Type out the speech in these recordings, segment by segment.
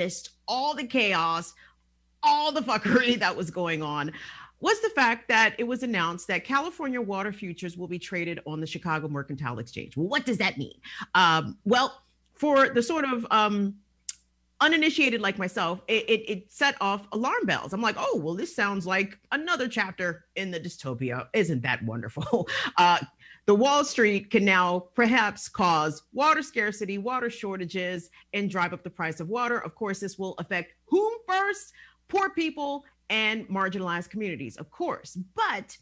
amidst all the chaos, all the fuckery that was going on, was the fact that it was announced that California water futures will be traded on the Chicago Mercantile Exchange. Well, what does that mean? Well, for the sort of uninitiated like myself, it set off alarm bells. I'm like, oh, well, this sounds like another chapter in the dystopia. Isn't that wonderful? The Wall Street can now perhaps cause water scarcity, water shortages, and drive up the price of water. Of course, this will affect whom first? Poor people and marginalized communities, of course. But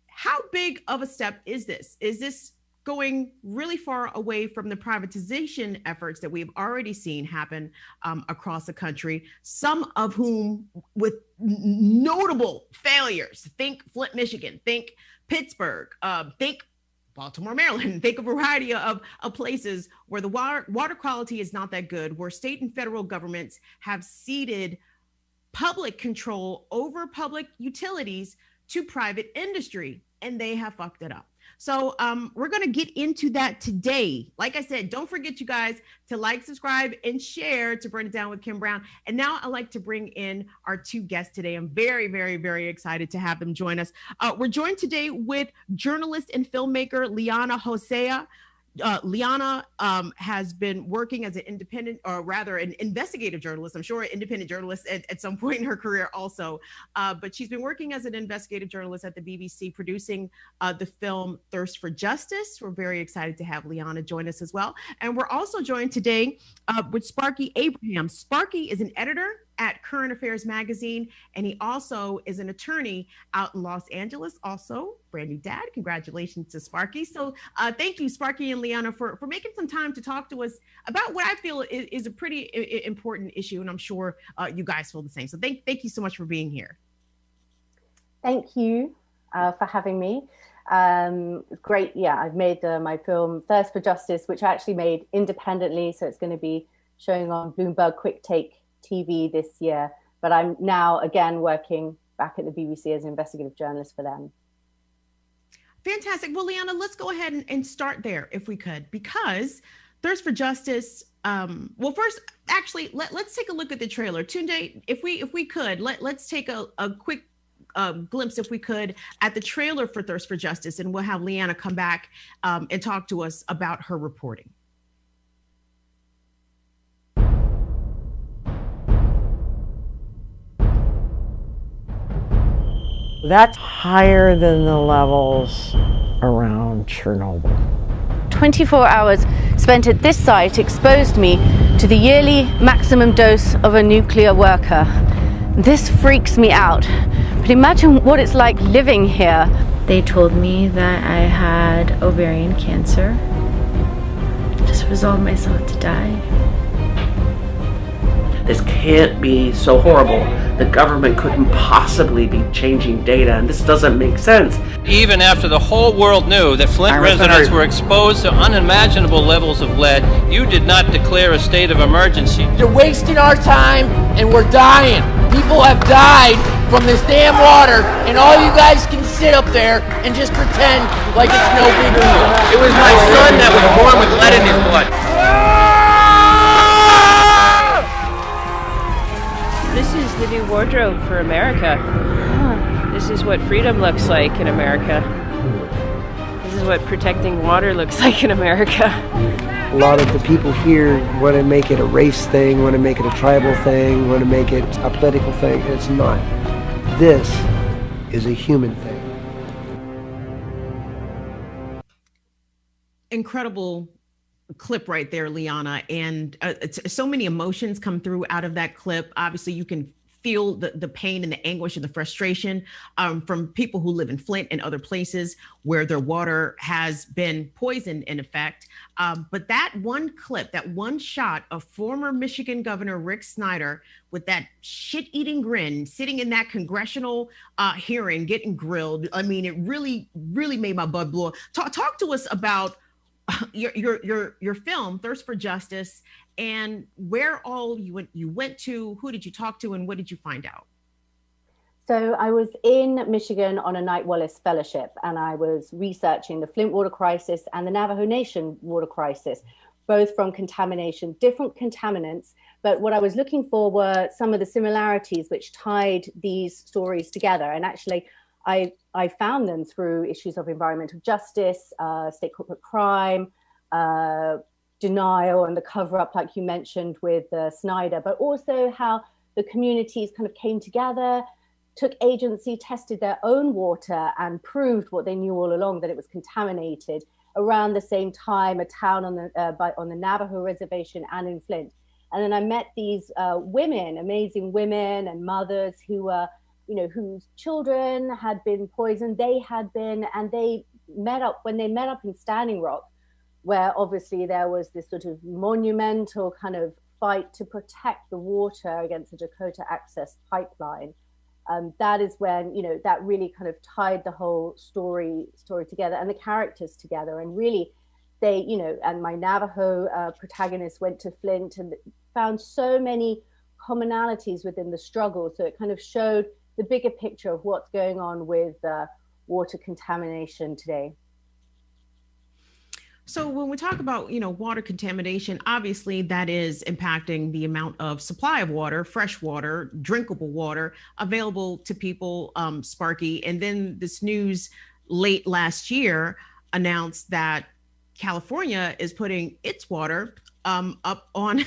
how big of a step is this? Is this going really far away from the privatization efforts that we've already seen happen across the country, some of whom with notable failures? Think Flint, Michigan, think Pittsburgh, think Baltimore, Maryland, think of a variety of places where the water quality is not that good, where state and federal governments have ceded public control over public utilities to private industry, and they have fucked it up. So we're going to get into that today. Like I said, don't forget, you guys, to like, subscribe, and share to Burn It Down with Kim Brown. And now I'd like to bring in our two guests today. I'm very, very, very excited to have them join us. We're joined today with journalist and filmmaker Leana Hosea. Leana has been working as an independent, or rather an investigative journalist, I'm sure an independent journalist at some point in her career also, but she's been working as an investigative journalist at the BBC, producing the film Thirst for Justice. We're very excited to have Leana join us as well. And we're also joined today with Sparky Abraham. Sparky is an editor at Current Affairs magazine, and he also is an attorney out in Los Angeles, also brand new dad. Congratulations to Sparky. So thank you, Sparky and Leana, for making some time to talk to us about what I feel is a pretty important issue, and I'm sure you guys feel the same. So thank you so much for being here. Thank you for having me. Great. Yeah, I've made my film Thirst for Justice, which I actually made independently, so it's going to be showing on Bloomberg Quick Take TV this year, but I'm now again working back at the BBC as an investigative journalist for them. Fantastic. Well, Leana, let's go ahead and start there if we could, because Thirst for Justice. Well, first, actually, let's take a look at the trailer. Tunde, if we could, let's take a quick glimpse, if we could, at the trailer for Thirst for Justice, and we'll have Leana come back and talk to us about her reporting. That's higher than the levels around Chernobyl. 24 hours spent at this site exposed me to the yearly maximum dose of a nuclear worker. This freaks me out. But imagine what it's like living here. They told me that I had ovarian cancer. Just resolved myself to die. This can't be so horrible. The government couldn't possibly be changing data, and this doesn't make sense. Even after the whole world knew that Flint residents were exposed to unimaginable levels of lead, you did not declare a state of emergency. You're wasting our time, and we're dying. People have died from this damn water, and all you guys can sit up there and just pretend like it's no big deal. It was my son that was born with lead in his blood. This is the new wardrobe for America. This is what freedom looks like in America. This is what protecting water looks like in America. A lot of the people here want to make it a race thing, want to make it a tribal thing, want to make it a political thing. It's not. This is a human thing. Incredible clip right there, Leana, and so many emotions come through out of that clip. Obviously, you can feel the pain and the anguish and the frustration from people who live in Flint and other places where their water has been poisoned, in effect. But that one clip, that one shot of former Michigan Governor Rick Snyder with that shit-eating grin, sitting in that congressional hearing, getting grilled. I mean, it really, really made my blood boil. Talk to us about your film Thirst for Justice, and where all you went to, who did you talk to, and what did you find out? So I was in Michigan on a Knight Wallace fellowship, and I was researching the Flint water crisis and the Navajo Nation water crisis, both from contamination, different contaminants, But what I was looking for were some of the similarities which tied these stories together. And actually, I found them through issues of environmental justice, state corporate crime, denial and the cover-up, like you mentioned with Snyder, but also how the communities kind of came together, took agency, tested their own water, and proved what they knew all along, that it was contaminated. Around the same time, a town on the Navajo reservation and in Flint. And then I met these women, amazing women and mothers who were, whose children had been poisoned, they had been, and they met up, when they met up in Standing Rock, where obviously there was this sort of monumental kind of fight to protect the water against the Dakota Access Pipeline. That is when, that really kind of tied the whole story together and the characters together. And really, they, and my Navajo protagonist went to Flint and found so many commonalities within the struggle. So it kind of showed the bigger picture of what's going on with water contamination today. So when we talk about, water contamination, obviously that is impacting the amount of supply of water, fresh water, drinkable water available to people, Sparky. And then this news late last year announced that California is putting its water up on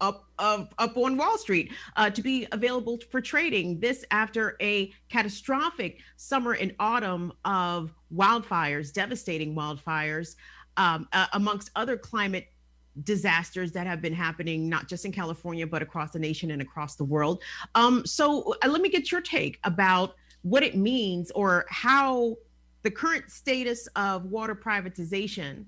Wall Street to be available for trading. This after a catastrophic summer and autumn of wildfires, devastating wildfires. Amongst other climate disasters that have been happening, not just in California, but across the nation and across the world. So let me get your take about what it means or how the current status of water privatization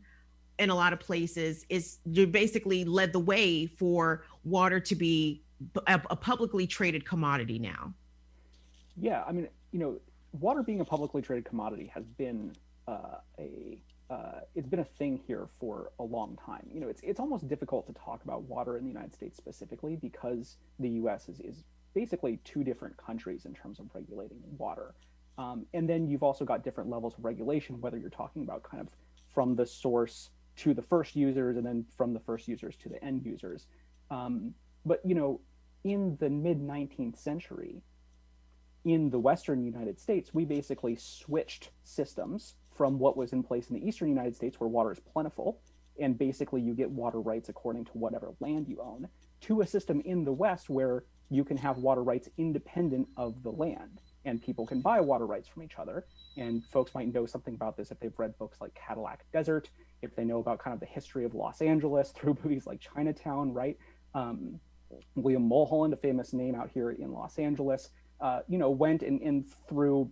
in a lot of places is basically led the way for water to be a publicly traded commodity now. Yeah, I mean, water being a publicly traded commodity has been it's been a thing here for a long time. It's almost difficult to talk about water in the United States specifically because the U.S. is basically two different countries in terms of regulating water. And then you've also got different levels of regulation, whether you're talking about kind of from the source to the first users and then from the first users to the end users. But, in the mid-19th century, in the Western United States, we basically switched systems from what was in place in the Eastern United States, where water is plentiful, and basically you get water rights according to whatever land you own, to a system in the West where you can have water rights independent of the land, and people can buy water rights from each other. And folks might know something about this if they've read books like Cadillac Desert, if they know about kind of the history of Los Angeles through movies like Chinatown, right? William Mulholland, a famous name out here in Los Angeles, went and through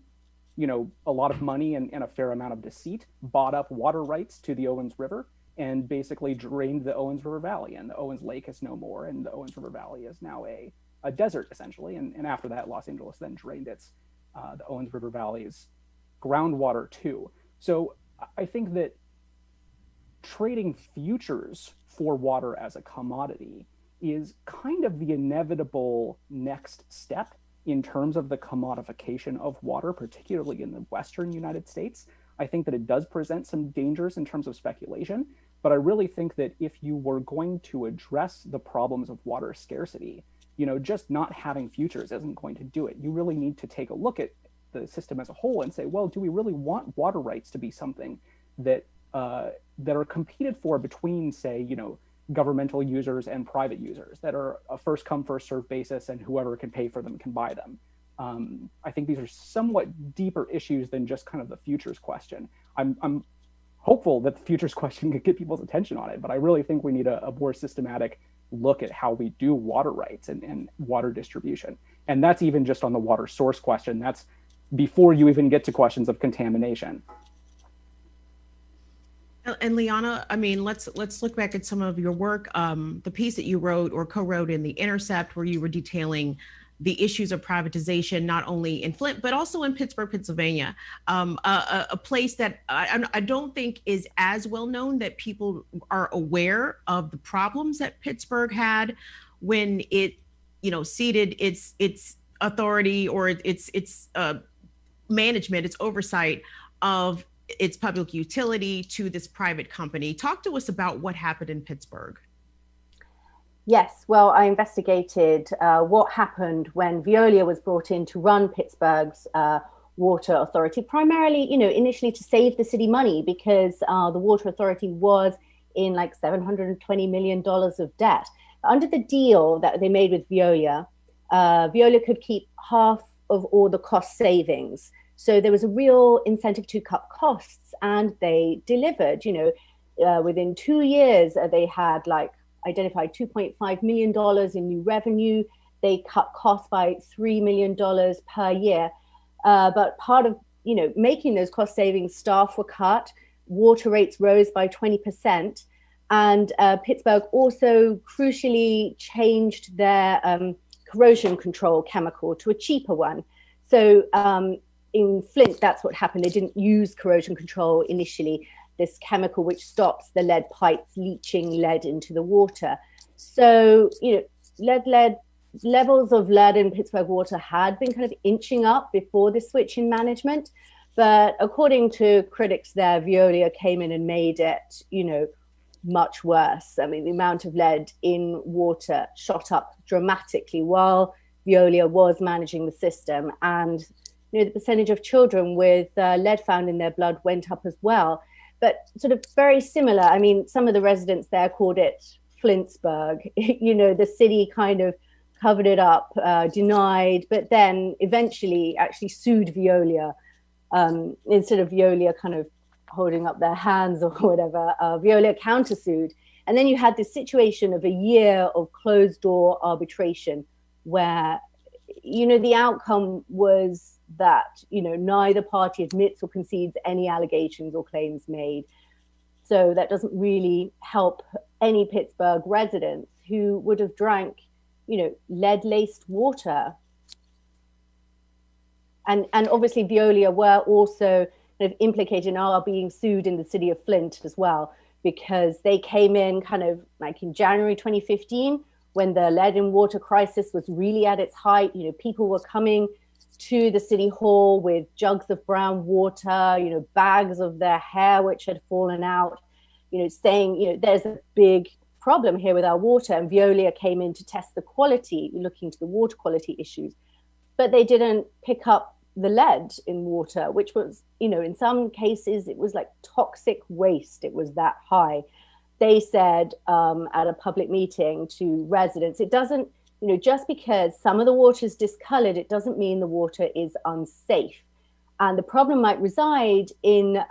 a lot of money and a fair amount of deceit, bought up water rights to the Owens River and basically drained the Owens River Valley. And the Owens Lake is no more, and the Owens River Valley is now a desert, essentially. And after that, Los Angeles then drained the Owens River Valley's groundwater too. So I think that trading futures for water as a commodity is kind of the inevitable next step in terms of the commodification of water, particularly in the Western United States. I think that it does present some dangers in terms of speculation, but I really think that if you were going to address the problems of water scarcity, just not having futures isn't going to do it. You really need to take a look at the system as a whole and say, well, do we really want water rights to be something that are competed for between, say, governmental users and private users, that are a first come, first served basis, and whoever can pay for them can buy them? I think these are somewhat deeper issues than just kind of the futures question. I'm hopeful that the futures question could get people's attention on it, but I really think we need a more systematic look at how we do water rights and water distribution. And that's even just on the water source question. That's before you even get to questions of contamination. And Leana, I mean, let's look back at some of your work. The piece that you wrote or co-wrote in The Intercept, where you were detailing the issues of privatization, not only in Flint, but also in Pittsburgh, Pennsylvania, a place that I don't think is as well known, that people are aware of the problems that Pittsburgh had when it, ceded its authority or its management, its oversight of its public utility to this private company. Talk to us about what happened in Pittsburgh. Yes, well, I investigated what happened when Veolia was brought in to run Pittsburgh's water authority, primarily, initially to save the city money because the water authority was in like $720 million of debt. Under the deal that they made with Veolia, Veolia could keep half of all the cost savings. So there was a real incentive to cut costs, and they delivered. Within 2 years, they had identified $2.5 million in new revenue. They cut costs by $3 million per year. But part of, making those cost savings, staff were cut, water rates rose by 20%. And Pittsburgh also crucially changed their corrosion control chemical to a cheaper one. So in Flint, that's what happened. They didn't use corrosion control initially, this chemical which stops the lead pipes leaching lead into the water. So, levels of lead in Pittsburgh water had been kind of inching up before the switch in management. But according to critics there, Veolia came in and made it, much worse. I mean, the amount of lead in water shot up dramatically while Veolia was managing the system. And, the percentage of children with lead found in their blood went up as well. But sort of very similar. I mean, some of the residents there called it Flintsburg. The city kind of covered it up, denied, but then eventually actually sued Veolia. Instead of Veolia kind of holding up their hands or whatever, Veolia countersued. And then you had this situation of a year of closed door arbitration where, the outcome was that, neither party admits or concedes any allegations or claims made. So that doesn't really help any Pittsburgh residents who would have drank, lead-laced water. And obviously Veolia were also kind of implicated and are being sued in the city of Flint as well, because they came in kind of like in January 2015, when the lead and water crisis was really at its height. People were coming to the city hall with jugs of brown water, bags of their hair which had fallen out, saying, there's a big problem here with our water. And Veolia came in to test the quality, looking into the water quality issues. But they didn't pick up the lead in water, which was, in some cases, it was like toxic waste. It was that high. They said at a public meeting to residents, it doesn't, just because some of the water is discolored, it doesn't mean the water is unsafe. And the problem might reside in,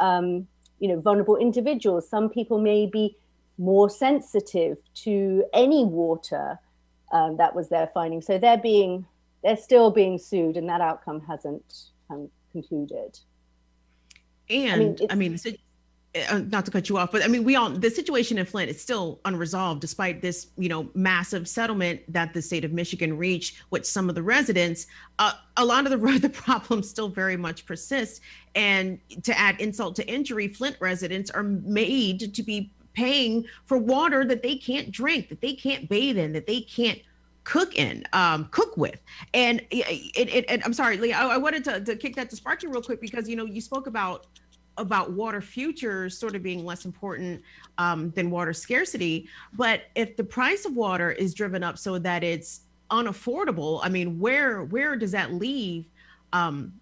vulnerable individuals. Some people may be more sensitive to any water. That was their finding. So they're still being sued, and that outcome hasn't concluded. And not to cut you off, but the situation in Flint is still unresolved, despite this, massive settlement that the state of Michigan reached with some of the residents. A lot of the problems still very much persist. And to add insult to injury, Flint residents are made to be paying for water that they can't drink, that they can't bathe in, that they can't cook with. And I'm sorry, Leah, I wanted to kick that to Sparky real quick, because, you spoke about water futures sort of being less important than water scarcity. But if the price of water is driven up so that it's unaffordable, where does that leave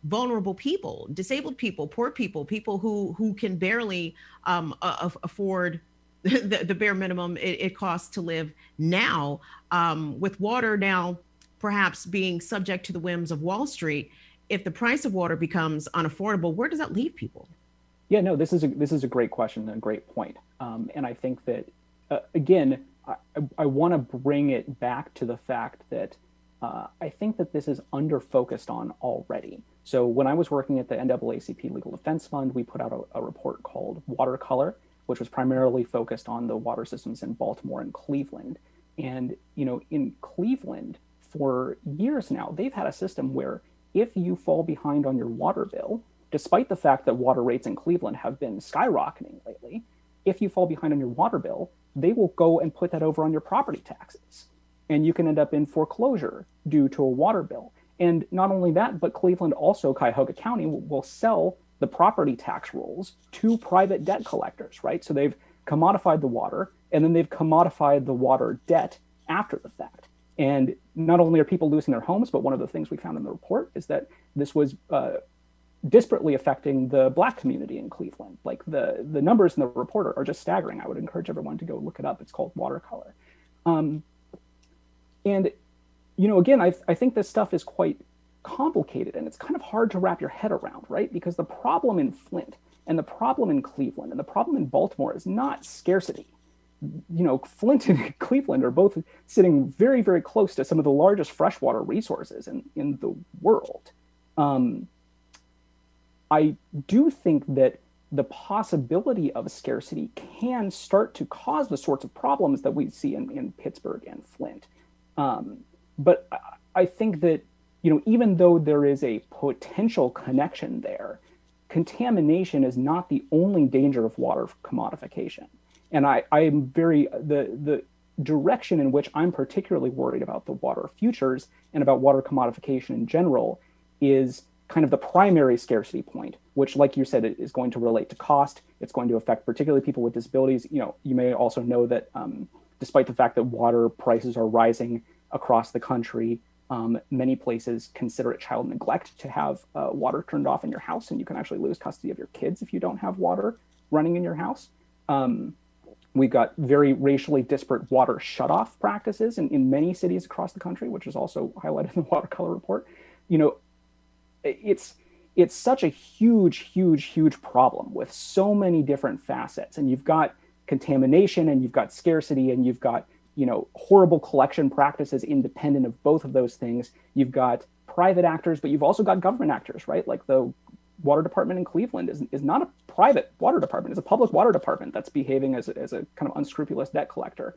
vulnerable people, disabled people, poor people, people who can barely afford the bare minimum it costs to live now, with water now perhaps being subject to the whims of Wall Street? If the price of water becomes unaffordable, where does that leave people? Yeah, no, this is a great question and a great point. And I think that, again, I want to bring it back to the fact that I think that this is under-focused on already. So when I was working at the NAACP Legal Defense Fund, we put out a report called Watercolor, which was primarily focused on the water systems in Baltimore and Cleveland. And, in Cleveland, for years now, they've had a system where if you fall behind on your water bill, despite the fact that water rates in Cleveland have been skyrocketing lately, if you fall behind on your water bill, they will go and put that over on your property taxes. And you can end up in foreclosure due to a water bill. And not only that, but Cleveland, also Cuyahoga County, will sell the property tax rolls to private debt collectors, right? So they've commodified the water, and then they've commodified the water debt after the fact. And not only are people losing their homes, but one of the things we found in the report is that this was disparately affecting the Black community in Cleveland. Like the numbers in the report are just staggering. I would encourage everyone to go look it up. It's called Watercolor. And, you know, again, I think this stuff is quite complicated and it's kind of hard to wrap your head around, right? Because the problem in Flint and the problem in Cleveland and the problem in Baltimore is not scarcity. You know, Flint and Cleveland are both sitting very, very close to some of the largest freshwater resources in the world. I do think that the possibility of scarcity can start to cause the sorts of problems that we see in Pittsburgh and Flint. But I think that, you know, even though there is a potential connection there, contamination is not the only danger of water commodification. And I am the direction in which I'm particularly worried about the water futures and about water commodification in general is kind of the primary scarcity point, which, like you said, is going to relate to cost. It's going to affect particularly people with disabilities. You know, you may also know that despite the fact that water prices are rising across the country, many places consider it child neglect to have water turned off in your house, and you can actually lose custody of your kids if you don't have water running in your house. We've got very racially disparate water shutoff practices in many cities across the country, which is also highlighted in the Watercolor report. You know, it's such a huge problem with so many different facets. And you've got contamination and you've got scarcity and you've got, you know, horrible collection practices independent of both of those things. You've got private actors, but you've also got government actors, right? Like the water department in Cleveland is not a private water department. It's a public water department that's behaving as a kind of unscrupulous debt collector.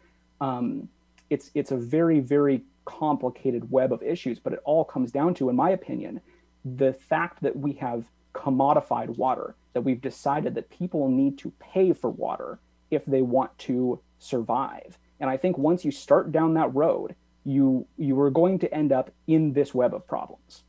It's a very, very complicated web of issues, but it all comes down to, in my opinion, the fact that we have commodified water, that we've decided that people need to pay for water if they want to survive. And I think once you start down that road, you are going to end up in this web of problems.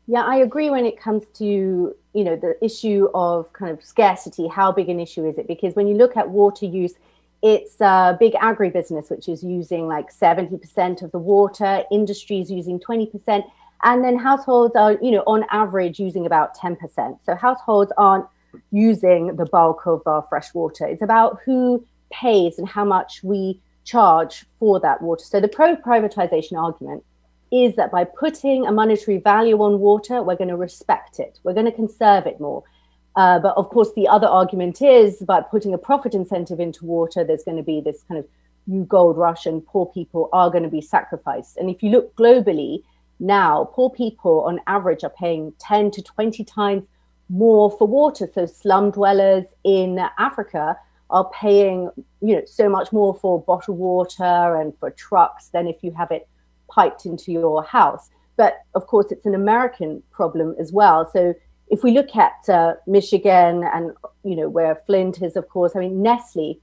Yeah, I agree when it comes to, you know, the issue of kind of scarcity. How big an issue is it? Because when you look at water use, it's a big agribusiness, which is using like 70% of the water, industries using 20%, and then households are, you know, on average using about 10%. So households aren't using the bulk of our fresh water. It's about who pays and how much we charge for that water. So the pro-privatization argument is that by putting a monetary value on water, we're going to respect it. We're going to conserve it more. But of course, the other argument is by putting a profit incentive into water, there's going to be this kind of new gold rush and poor people are going to be sacrificed. And if you look globally now, poor people on average are paying 10 to 20 times more for water. So slum dwellers in Africa are paying, you know, so much more for bottled water and for trucks than if you have it piped into your house. But of course, it's an American problem as well. So if we look at Michigan and, you know, where Flint is, of course, I mean, Nestle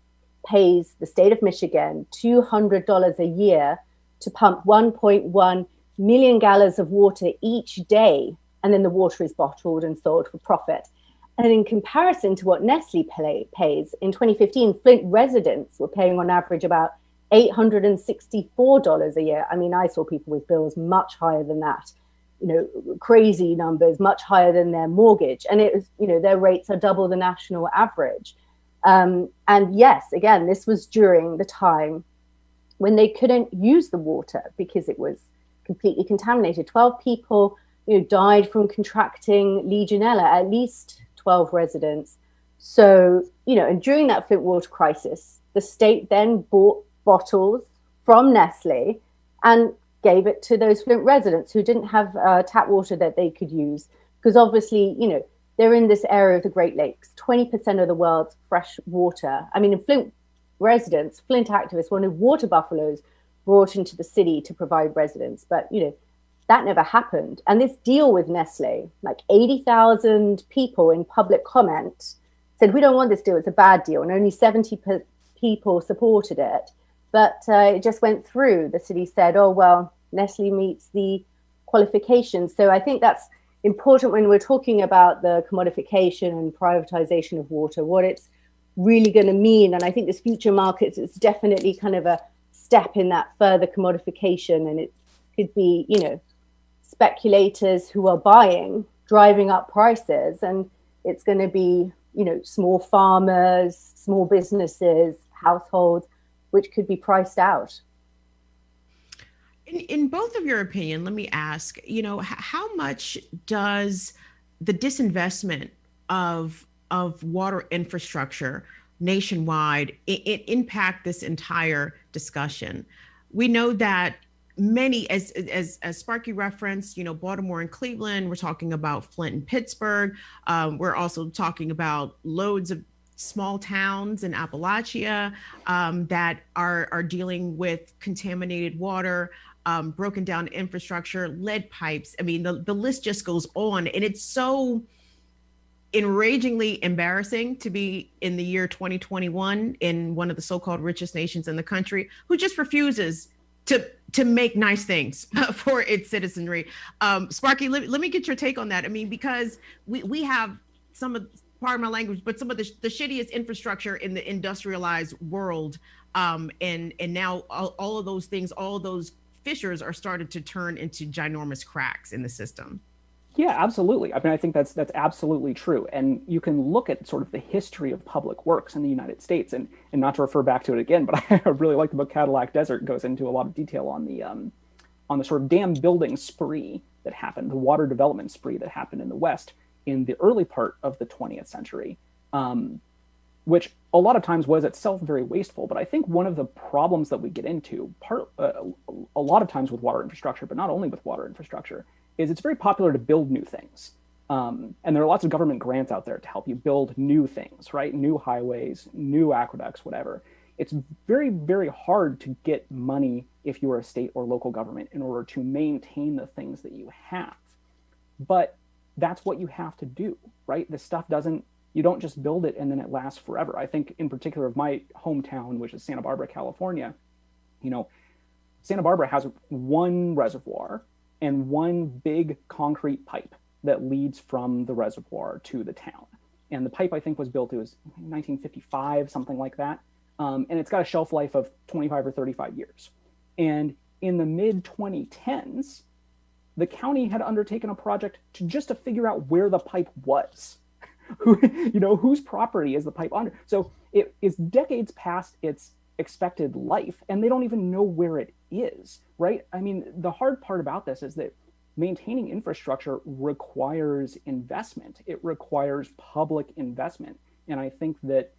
pays the state of Michigan $200 a year to pump 1.1 million gallons of water each day. And then the water is bottled and sold for profit. And in comparison to what Nestle pays, in 2015, Flint residents were paying on average about $864 a year. I mean, I saw people with bills much higher than that, you know, crazy numbers, much higher than their mortgage. And it was, you know, their rates are double the national average. And yes, again, this was during the time when they couldn't use the water because it was completely contaminated. 12 people, you know, died from contracting Legionella, at least 12 residents. So, you know, and during that Flint water crisis, the state then bought bottles from Nestle and gave it to those Flint residents who didn't have tap water that they could use. Because obviously, you know, they're in this area of the Great Lakes, 20% of the world's fresh water. I mean, in Flint residents, Flint activists wanted water buffaloes brought into the city to provide residents. But, you know, that never happened. And this deal with Nestle, like 80,000 people in public comment said, we don't want this deal, it's a bad deal. And only 70 people supported it. But it just went through. The city said, oh, well, Nestle meets the qualifications. So I think that's important when we're talking about the commodification and privatization of water, what it's really going to mean. And I think this future markets is definitely kind of a step in that further commodification, and it could be, you know, speculators who are buying, driving up prices, and it's going to be, you know, small farmers, small businesses, households, which could be priced out. In both of your opinion, let me ask, you know, how much does the disinvestment of water infrastructure nationwide impact this entire discussion? We know that many, as Sparky referenced, you know, Baltimore and Cleveland, we're talking about Flint and Pittsburgh. We're also talking about loads of small towns in Appalachia that are dealing with contaminated water, broken down infrastructure, lead pipes. I mean, the list just goes on. And it's so enragingly embarrassing to be in the year 2021 in one of the so-called richest nations in the country who just refuses to make nice things for its citizenry. Sparky, let me get your take on that. I mean, because we have some of, pardon my language, but some of the shittiest infrastructure in the industrialized world. And now all of those things, all of those fissures are started to turn into ginormous cracks in the system. Yeah, absolutely. I mean, I think that's absolutely true. And you can look at sort of the history of public works in the United States, and not to refer back to it again, but I really like the book Cadillac Desert. It goes into a lot of detail on the sort of dam building spree that happened, the water development spree that happened in the West in the early part of the 20th century, which a lot of times was itself very wasteful. But I think one of the problems that we get into, a lot of times with water infrastructure, but not only with water infrastructure, is it's very popular to build new things. And there are lots of government grants out there to help you build new things, right? New highways, new aqueducts, whatever. It's very, very hard to get money if you're a state or local government in order to maintain the things that you have. But that's what you have to do, right? This stuff you don't just build it and then it lasts forever. I think in particular of my hometown, which is Santa Barbara, California, you know, Santa Barbara has one reservoir and one big concrete pipe that leads from the reservoir to the town. And the pipe, I think, was built, it was 1955, something like that. And it's got a shelf life of 25 or 35 years. And in the mid 2010s, the county had undertaken a project to figure out where the pipe was. You know, whose property is the pipe under? So it is decades past its expected life, and they don't even know where it is, right? I mean, the hard part about this is that maintaining infrastructure requires investment. It requires public investment. And I think that,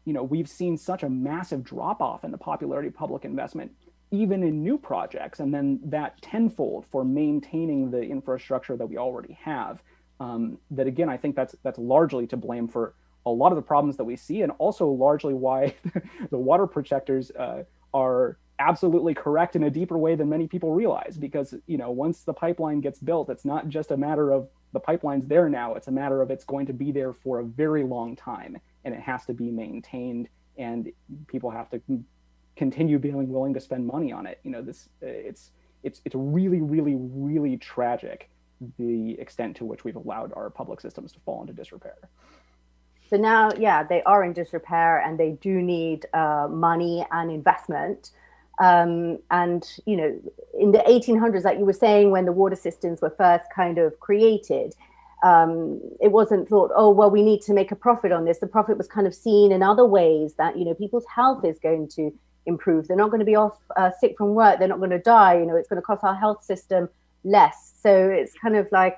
you know, we've seen such a massive drop off in the popularity of public investment, even in new projects, and then that tenfold for maintaining the infrastructure that we already have. That again, I think that's largely to blame for a lot of the problems that we see, and also largely why the water protectors are absolutely correct in a deeper way than many people realize. Because, you know, once the pipeline gets built, it's not just a matter of the pipeline's there now, it's a matter of it's going to be there for a very long time, and it has to be maintained, and people have to continue being willing to spend money on it. You know, it's really, really, really tragic, the extent to which we've allowed our public systems to fall into disrepair. So now, yeah, they are in disrepair, and they do need money and investment. And, you know, in the 1800s, like you were saying, when the water systems were first kind of created, it wasn't thought, oh, well, we need to make a profit on this. The profit was kind of seen in other ways, that, you know, people's health is going to improve. They're not going to be off sick from work. They're not going to die. You know, it's going to cost our health system less. So it's kind of like,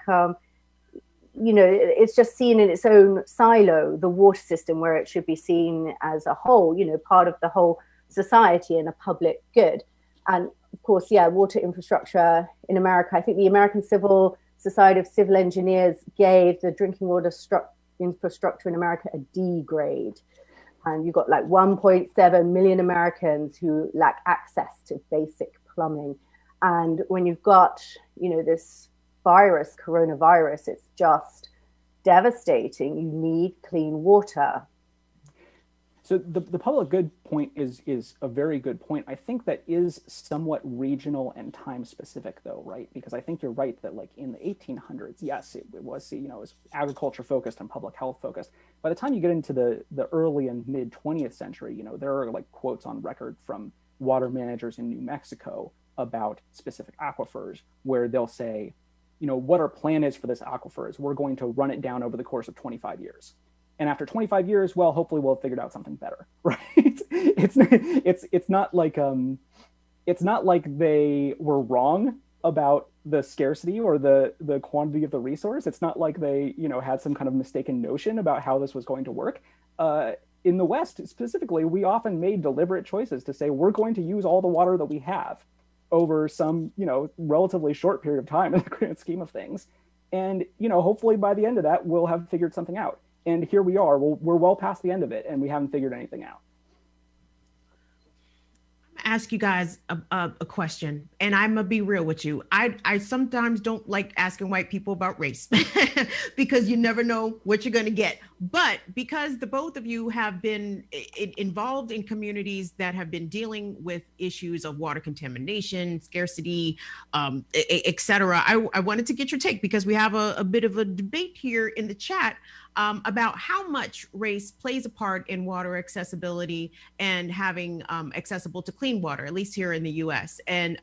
you know, it's just seen in its own silo, the water system, where it should be seen as a whole, you know, part of the whole society and a public good. And of course, yeah, water infrastructure in America, I think the American Civil Society of Civil Engineers gave the drinking water infrastructure in America a D grade. And you've got like 1.7 million Americans who lack access to basic plumbing. And when you've got, you know, this virus, coronavirus, it's just devastating. You need clean water. So the public good point is a very good point. I think that is somewhat regional and time specific, though, right? Because I think you're right that, like, in the 1800s, yes, it was, you know, it was agriculture focused and public health focused. By the time you get into the early and mid 20th century, you know, there are like quotes on record from water managers in New Mexico about specific aquifers, where they'll say, what our plan is for this aquifer is we're going to run it down over the course of 25 years. And after 25 years, well, hopefully we'll have figured out something better, right? It's not like they were wrong about the scarcity or the quantity of the resource. It's not like they, had some kind of mistaken notion about how this was going to work. In the West specifically, we often made deliberate choices to say we're going to use all the water that we have over some, relatively short period of time in the grand scheme of things. And, hopefully by the end of that, we'll have figured something out. And here we are, we're well past the end of it, and we haven't figured anything out. Ask you guys a question, and I'm gonna be real with you. I sometimes don't like asking white people about race because you never know what you're gonna get. But because the both of you have been involved in communities that have been dealing with issues of water contamination, scarcity, etc., I wanted to get your take because we have a bit of a debate here in the chat about how much race plays a part in water accessibility and having accessible to clean water, at least here in the U.S. And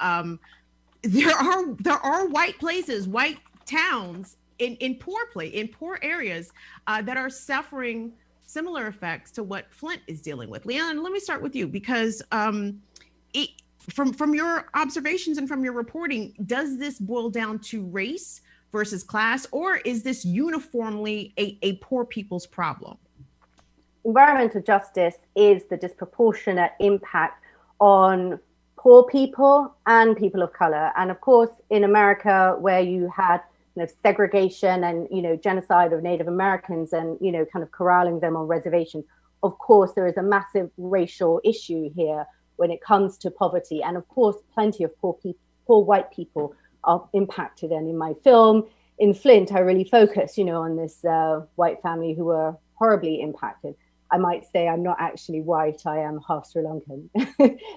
there are white places, white towns in poor areas that are suffering similar effects to what Flint is dealing with. Leana, let me start with you because from your observations and from your reporting, does this boil down to race versus class, or is this uniformly a poor people's problem? Environmental justice is the disproportionate impact on poor people and people of color. And of course, in America, where you had segregation and genocide of Native Americans and kind of corralling them on reservations, of course, there is a massive racial issue here when it comes to poverty. And of course, plenty of poor white people are impacted. And in my film, in Flint, I really focus, on this white family who were horribly impacted. I might say I'm not actually white, I am half Sri Lankan.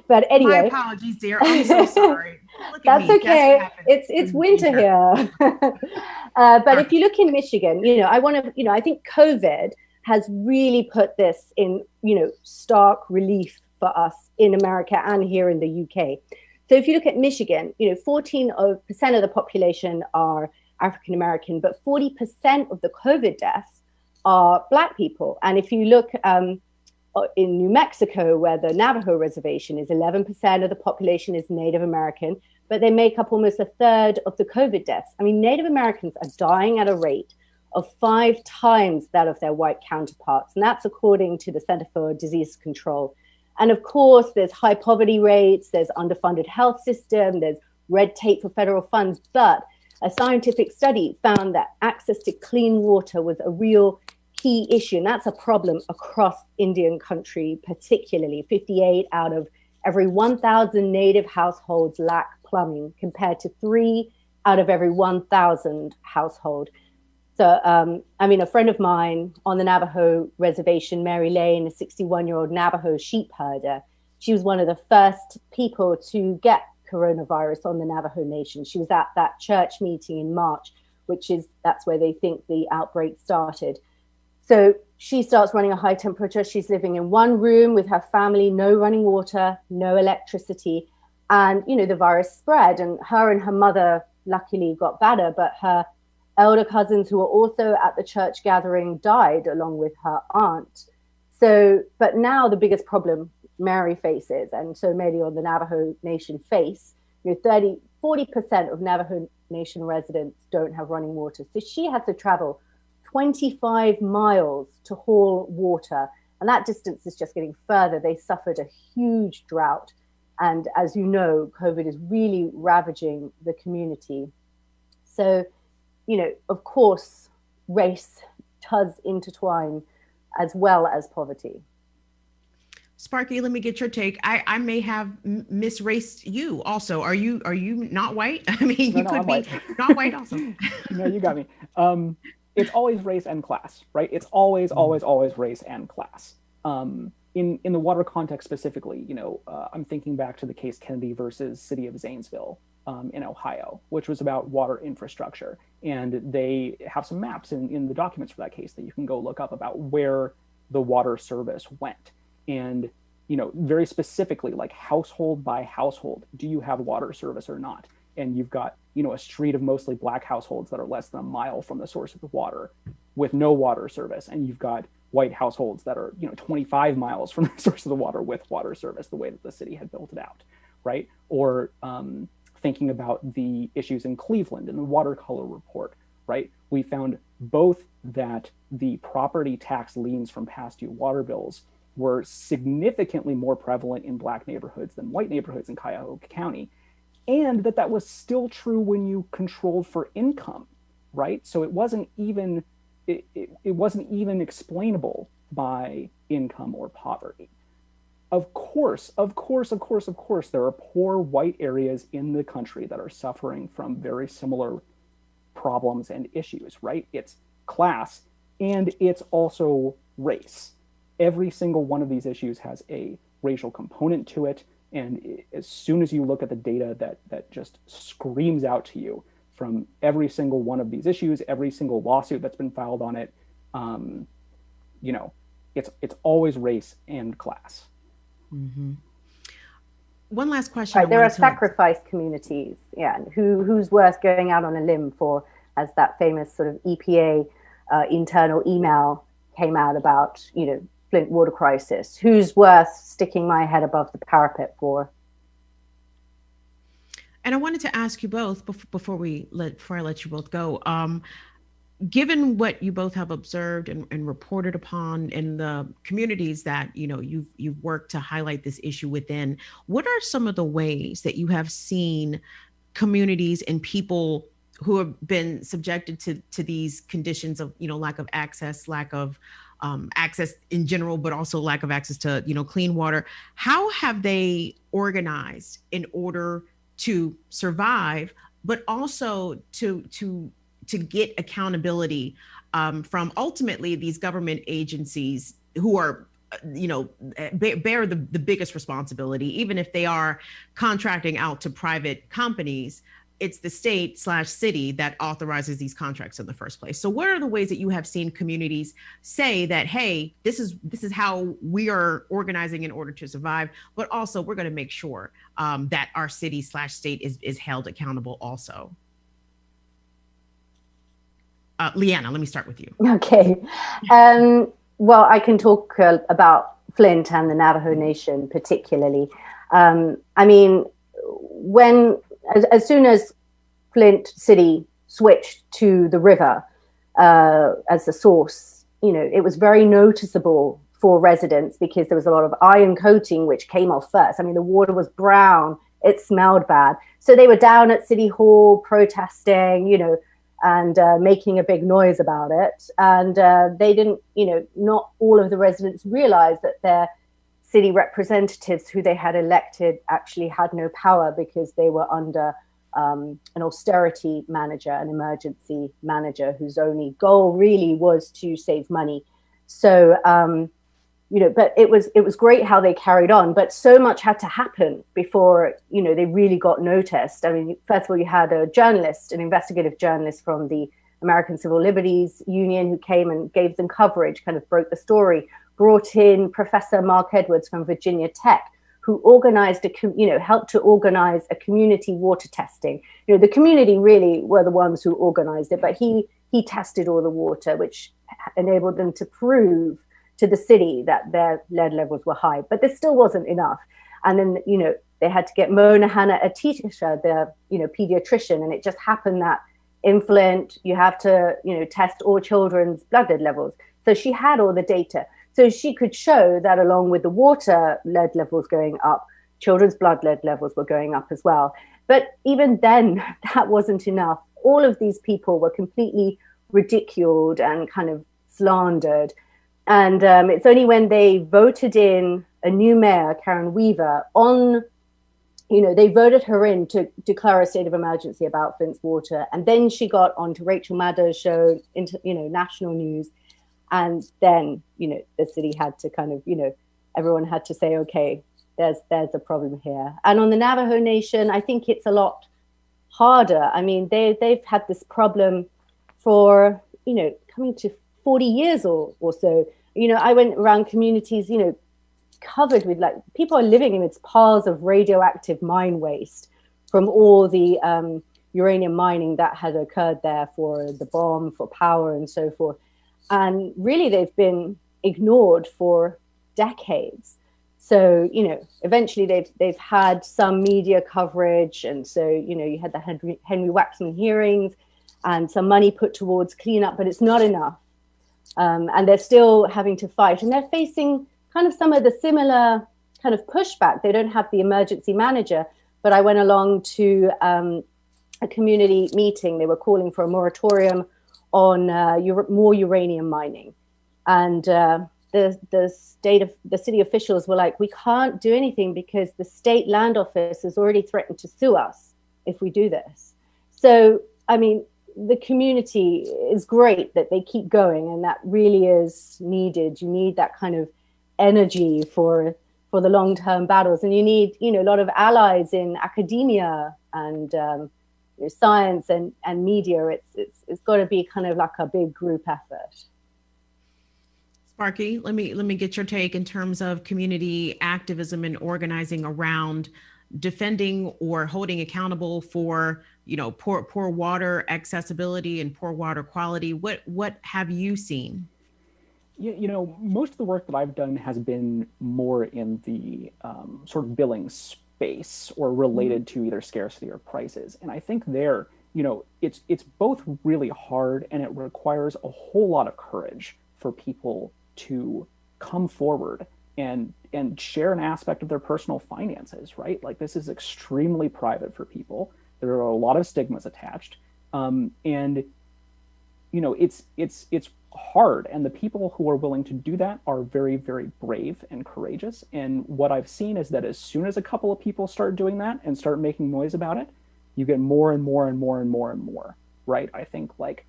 But anyway. My apologies, dear. I'm so sorry. That's okay. It's winter here. But if you look in Michigan, I think COVID has really put this in, stark relief for us in America and here in the UK. So if you look at Michigan, 14% of the population are African American, but 40% of the COVID deaths are Black people. And if you look in New Mexico, where the Navajo reservation is 11% of the population is Native American, but they make up almost a third of the COVID deaths. I mean, Native Americans are dying at a rate of 5 times that of their white counterparts. And that's according to the Center for Disease Control. And of course, there's high poverty rates, there's underfunded health system, there's red tape for federal funds. But a scientific study found that access to clean water was a real key issue. And that's a problem across Indian country, particularly 58 out of every 1,000 native households lack plumbing, compared to 3 out of every 1,000 household. So, a friend of mine on the Navajo reservation, Mary Lane, a 61-year-old Navajo sheep herder, she was one of the first people to get coronavirus on the Navajo Nation. She was at that church meeting in March, that's where they think the outbreak started. So she starts running a high temperature. She's living in one room with her family, no running water, no electricity. And, the virus spread, and her mother luckily got better, but her elder cousins who were also at the church gathering died along with her aunt. So, but now the biggest problem Mary faces, and so many on the Navajo Nation face, 40% of Navajo Nation residents don't have running water. So she had to travel 25 miles to haul water. And that distance is just getting further. They suffered a huge drought. And as you know, COVID is really ravaging the community. So, of course, race does intertwine as well as poverty. Sparky, let me get your take. I may have misraced you also. Are you not white? I mean, you could be not white also. No, you got me. It's always race and class, right? It's always race and class. In the water context specifically, I'm thinking back to the case Kennedy versus City of Zanesville in Ohio, which was about water infrastructure. And they have some maps in the documents for that case that you can go look up about where the water service went. And very specifically, like household by household, do you have water service or not? And you've got, a street of mostly black households that are less than a mile from the source of the water with no water service. And you've got white households that are, 25 miles from the source of the water with water service, the way that the city had built it out, right? Or thinking about the issues in Cleveland in the watercolor report, right? We found both that the property tax liens from past due water bills were significantly more prevalent in black neighborhoods than white neighborhoods in Cuyahoga County, and that was still true when you controlled for income, right? So it wasn't even explainable by income or poverty. Of course, there are poor white areas in the country that are suffering from very similar problems and issues, right? It's class and it's also race. Every single one of these issues has a racial component to it. And as soon as you look at the data that just screams out to you from every single one of these issues, every single lawsuit that's been filed on it, it's always race and class. Mm-hmm. One last question. Right, there are sacrifice communities, who's worth going out on a limb for, as that famous sort of EPA internal email came out about, Flint water crisis. Who's worth sticking my head above the parapet for? And I wanted to ask you both before I let you both go. Given what you both have observed and reported upon in the communities that you've worked to highlight this issue within, what are some of the ways that you have seen communities and people who have been subjected to these conditions of lack of access, lack of access in general, but also lack of access to clean water? How have they organized in order to survive, but also to get accountability from ultimately these government agencies who are bear the biggest responsibility, even if they are contracting out to private companies? It's the state/city that authorizes these contracts in the first place. So what are the ways that you have seen communities say that, hey, this is how we are organizing in order to survive, but also we're going to make sure that our city/state is held accountable also? Leana, let me start with you. Okay. Well, I can talk about Flint and the Navajo Nation particularly. As soon as Flint City switched to the river as the source, it was very noticeable for residents because there was a lot of iron coating which came off first. The water was brown, it smelled bad. So they were down at City Hall protesting, and making a big noise about it. And they didn't, not all of the residents realized that their city representatives who they had elected actually had no power because they were under an austerity manager, an emergency manager whose only goal really was to save money. So, but it was great how they carried on, but so much had to happen before, they really got noticed. First of all, you had a journalist, an investigative journalist from the American Civil Liberties Union who came and gave them coverage, kind of broke the story, brought in Professor Mark Edwards from Virginia Tech, who organized helped to organize a community water testing. The community really were the ones who organized it, but he tested all the water, which enabled them to prove to the city that their lead levels were high. But this still wasn't enough. And then, they had to get Mona Hanna, a teacher, the, pediatrician. And it just happened that in Flint, you have to, test all children's blood lead levels. So she had all the data. So she could show that along with the water lead levels going up, children's blood lead levels were going up as well. But even then, that wasn't enough. All of these people were completely ridiculed and kind of slandered. And it's only when they voted in a new mayor, Karen Weaver, they voted her in to declare a state of emergency about Flint's water. And then she got onto Rachel Maddow's show, into national news. And then, the city had to kind of, everyone had to say, okay, there's a problem here. And on the Navajo Nation, I think it's a lot harder. They've had this problem for, coming to 40 years or so. I went around communities, covered with, like, people are living in its piles of radioactive mine waste from all the uranium mining that had occurred there for the bomb, for power, and so forth. And really, they've been ignored for decades. So, you know, eventually they've had some media coverage. And so, you know, you had the Henry Waxman hearings and some money put towards cleanup, but it's not enough. And they're still having to fight. And they're facing kind of some of the similar kind of pushback. They don't have the emergency manager, but I went along to a community meeting. They were calling for a moratorium on more uranium mining. And the city officials were like, we can't do anything because the state land office has already threatened to sue us if we do this. So, I mean, the community is great that they keep going, and that really is needed. You need that kind of energy for the long-term battles, and you need, you know, a lot of allies in academia and science and media. It's got to be kind of like a big group effort. Sparky, let me get your take in terms of community activism and organizing around defending or holding accountable for, you know, poor water accessibility and poor water quality. What have you seen? You know, most of the work that I've done has been more in the sort of billing space or related to either scarcity or prices. And I think there, you know, it's both really hard, and it requires a whole lot of courage for people to come forward and share an aspect of their personal finances, right? Like, this is extremely private for people. There are a lot of stigmas attached. And, you know, it's hard. And the people who are willing to do that are very, very brave and courageous. And what I've seen is that as soon as a couple of people start doing that and start making noise about it, you get more and more and more and more and more, right? I think, like,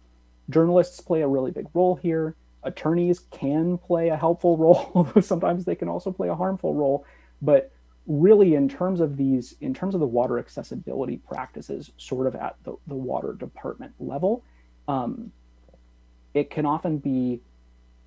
journalists play a really big role here. Attorneys can play a helpful role, although sometimes they can also play a harmful role. But really, in terms of the water accessibility practices sort of at the water department level, it can often be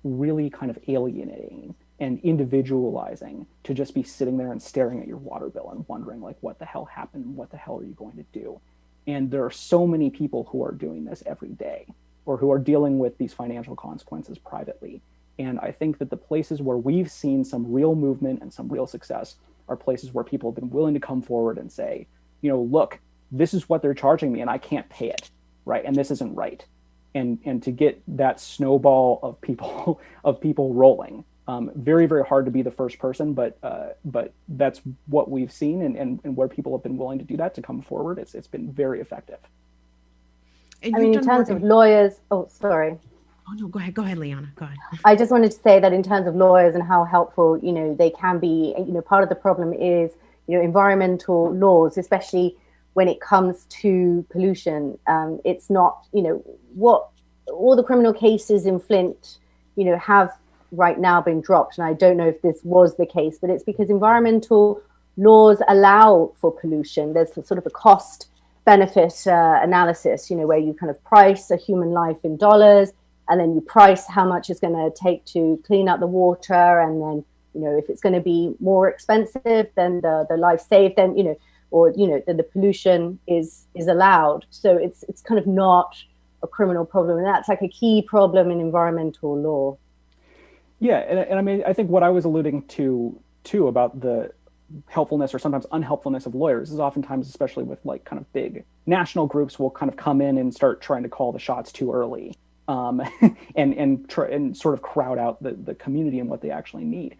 really kind of alienating and individualizing to just be sitting there and staring at your water bill and wondering, like, what the hell happened? What the hell are you going to do? And there are so many people who are doing this every day, or who are dealing with these financial consequences privately. And I think that the places where we've seen some real movement and some real success are places where people have been willing to come forward and say, you know, look, this is what they're charging me and I can't pay it, right? And this isn't right. And to get that snowball of people rolling. Very, very hard to be the first person, but that's what we've seen, and where people have been willing to do that, to come forward, it's been very effective. I mean, in terms of lawyers, oh, sorry. Oh, no, go ahead, Leana, go ahead. I just wanted to say that in terms of lawyers and how helpful, you know, they can be, you know, part of the problem is, you know, environmental laws, especially when it comes to pollution. It's not, you know, what all the criminal cases in Flint, you know, have right now been dropped. And I don't know if this was the case, but it's because environmental laws allow for pollution. There's sort of a cost benefit analysis, you know, where you kind of price a human life in dollars, and then you price how much it's going to take to clean up the water, and then, you know, if it's going to be more expensive than the life saved, then, you know, or, you know, then the pollution is allowed. So it's kind of not a criminal problem, and that's like a key problem in environmental law. Yeah, and I mean, I think what I was alluding to too about the helpfulness or sometimes unhelpfulness of lawyers is oftentimes, especially with like kind of big national groups, will kind of come in and start trying to call the shots too early, and sort of crowd out the community and what they actually need.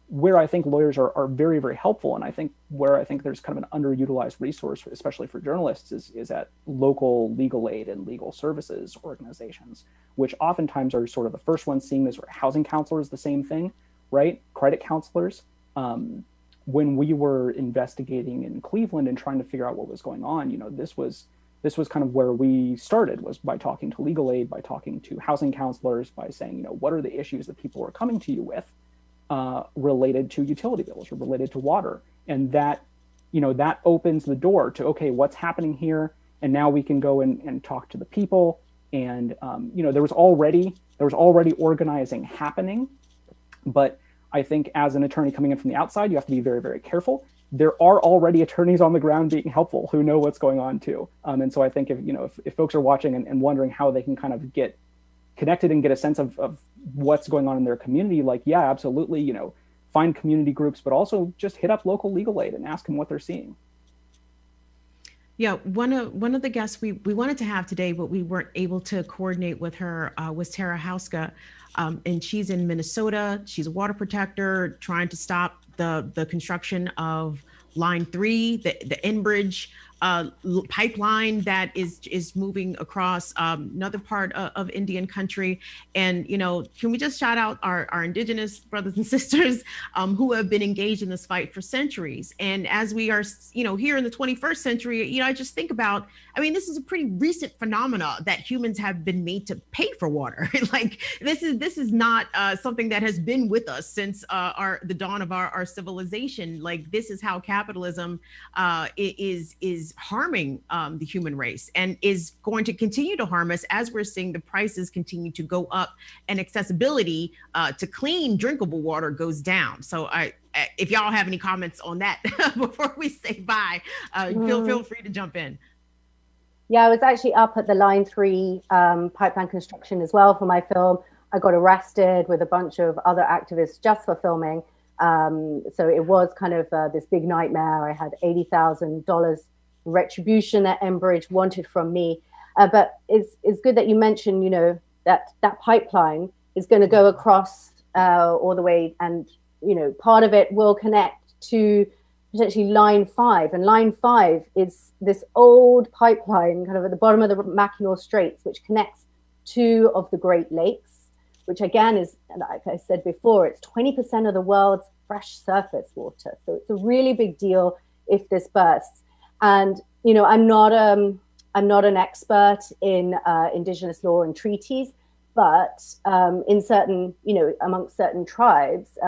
Where I think lawyers are very, very helpful, and I think where I think there's kind of an underutilized resource, especially for journalists, is at local legal aid and legal services organizations, which oftentimes are sort of the first ones seeing this. Or housing counselors, the same thing, right? Credit counselors. When we were investigating in Cleveland and trying to figure out what was going on, you know, this was kind of where we started, was by talking to legal aid, by talking to housing counselors, by saying, you know, what are the issues that people are coming to you with related to utility bills or related to water? And that, you know, that opens the door to, okay, what's happening here? And now we can go and talk to the people. And, you know, there was already organizing happening, but I think as an attorney coming in from the outside, you have to be very, very careful. There are already attorneys on the ground being helpful who know what's going on too. And so I think if folks are watching and wondering how they can kind of get connected and get a sense of what's going on in their community, like, yeah, absolutely, find community groups, but also just hit up local legal aid and ask them what they're seeing. Yeah, one of the guests we wanted to have today, but we weren't able to coordinate with her, was Tara Hauska. And she's in Minnesota. She's a water protector trying to stop the construction of Line 3, the Enbridge pipeline that is moving across another part of Indian country. And, can we just shout out our indigenous brothers and sisters who have been engaged in this fight for centuries? And as we are, here in the 21st century, I just think about, this is a pretty recent phenomena that humans have been made to pay for water. Like this is not something that has been with us since the dawn of our civilization. Like this is how capitalism is harming the human race and is going to continue to harm us as we're seeing the prices continue to go up and accessibility to clean drinkable water goes down. So if y'all have any comments on that before we say bye, feel free to jump in. Yeah, I was actually up at the Line 3 pipeline construction as well for my film. I got arrested with a bunch of other activists just for filming. So it was kind of this big nightmare. I had $80,000 retribution that Enbridge wanted from me. But it's good that you mentioned, that pipeline is going to go across all the way, and part of it will connect to potentially Line 5. And Line 5 is this old pipeline kind of at the bottom of the Mackinac Straits, which connects two of the Great Lakes, which again is, like I said before, it's 20% of the world's fresh surface water. So it's a really big deal if this bursts. And, I'm not an expert in indigenous law and treaties, but in certain, amongst certain tribes,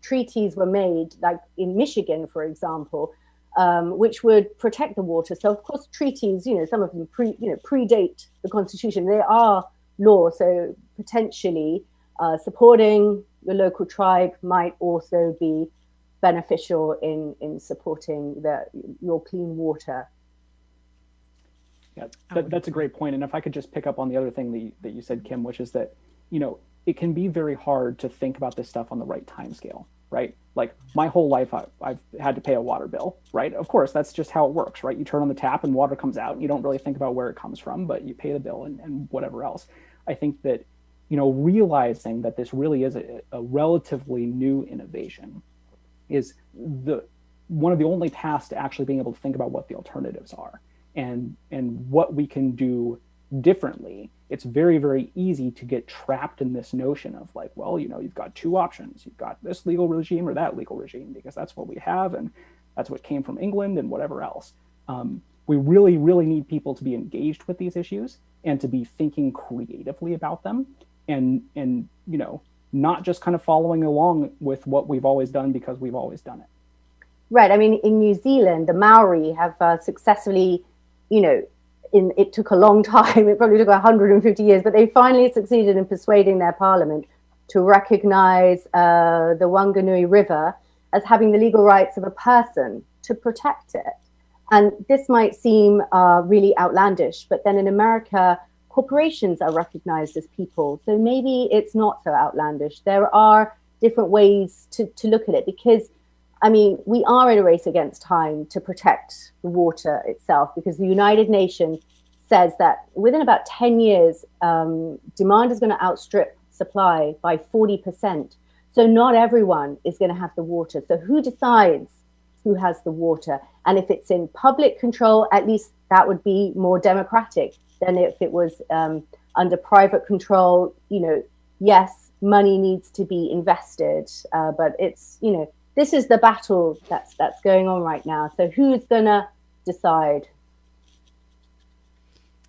treaties were made, like in Michigan, for example, which would protect the water. So of course, treaties, some of them predate the Constitution. They are law. So potentially supporting your local tribe might also be beneficial in supporting your clean water. Yeah, that's a great point. And if I could just pick up on the other thing that you said, Kim, which is that, it can be very hard to think about this stuff on the right time scale, right? Like my whole life, I've had to pay a water bill, right? Of course, that's just how it works, right? You turn on the tap and water comes out. And you don't really think about where it comes from, but you pay the bill and whatever else. I think that, realizing that this really is a relatively new innovation is one of the only paths to actually being able to think about what the alternatives are and what we can do differently. It's very, very easy to get trapped in this notion of like, well, you've got two options. You've got this legal regime or that legal regime, because that's what we have and that's what came from England and whatever else. We really, really need people to be engaged with these issues and to be thinking creatively about them and not just kind of following along with what we've always done because we've always done it. Right. In New Zealand, the Maori have successfully, it took a long time. It probably took 150 years, but they finally succeeded in persuading their parliament to recognize the Wanganui River as having the legal rights of a person to protect it. And this might seem really outlandish, but then in America, corporations are recognized as people. So maybe it's not so outlandish. There are different ways to look at it because, we are in a race against time to protect the water itself, because the United Nations says that within about 10 years, demand is going to outstrip supply by 40%. So not everyone is going to have the water. So who decides who has the water? And if it's in public control, at least that would be more democratic than if it was under private control. Yes, money needs to be invested, but it's, this is the battle that's going on right now. So who's gonna decide?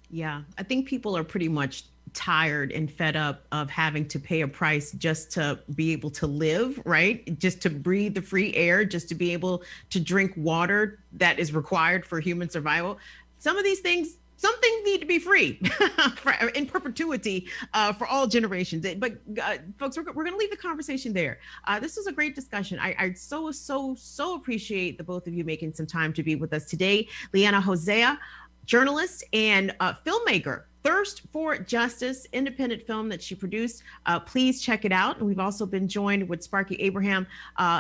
Yeah, I think people are pretty much tired and fed up of having to pay a price just to be able to live, right? Just to breathe the free air, just to be able to drink water that is required for human survival. Some of these things things need to be free in perpetuity for all generations. But folks, we're going to leave the conversation there. This was a great discussion. I so appreciate the both of you making some time to be with us today. Leana Hosea, journalist and filmmaker. Thirst for Justice, independent film that she produced. Please check it out. And we've also been joined with Sparky Abraham.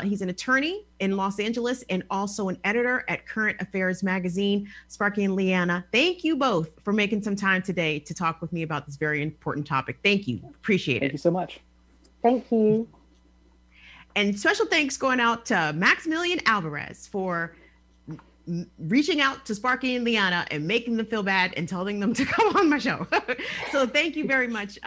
He's an attorney in Los Angeles and also an editor at Current Affairs magazine. Sparky and Leana, thank you both for making some time today to talk with me about this very important topic. Thank you. Appreciate it. Thank you so much. Thank you. And special thanks going out to Maximilian Alvarez for reaching out to Sparky and Leana and making them feel bad and telling them to come on my show. So thank you very much,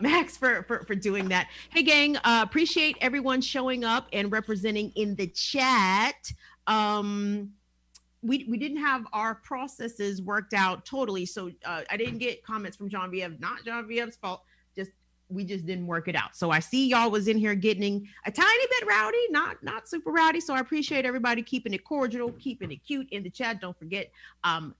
Max, for doing that. Hey, gang, appreciate everyone showing up and representing in the chat. We didn't have our processes worked out totally, so I didn't get comments from Genevieve. Not Genevieve's fault. We just didn't work it out. So I see y'all was in here getting a tiny bit rowdy, not super rowdy. So I appreciate everybody keeping it cordial, keeping it cute in the chat. Don't forget,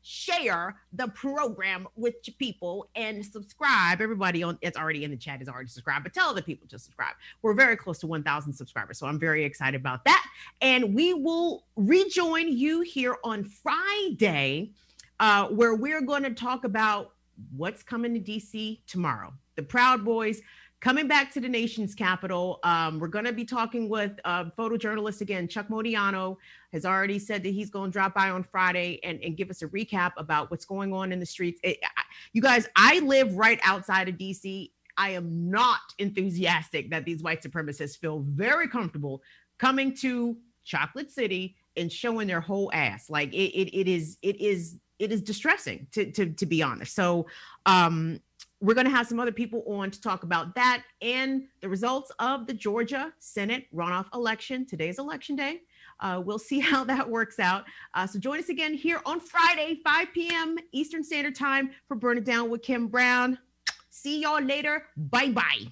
share the program with your people and subscribe. Everybody that's already in the chat is already subscribed, but tell other people to subscribe. We're very close to 1,000 subscribers, so I'm very excited about that. And we will rejoin you here on Friday, where we're going to talk about what's coming to DC tomorrow. The Proud Boys coming back to the nation's capital. We're going to be talking with photojournalist again. Chuck Modiano has already said that he's going to drop by on Friday and give us a recap about what's going on in the streets. You guys, I live right outside of DC. I am not enthusiastic that these white supremacists feel very comfortable coming to Chocolate City and showing their whole ass. Like it is distressing to be honest. So we're going to have some other people on to talk about that and the results of the Georgia Senate runoff election. Today's election day. We'll see how that works out. So join us again here on Friday, 5 p.m. Eastern Standard Time for Burn It Down with Kim Brown. See y'all later. Bye-bye.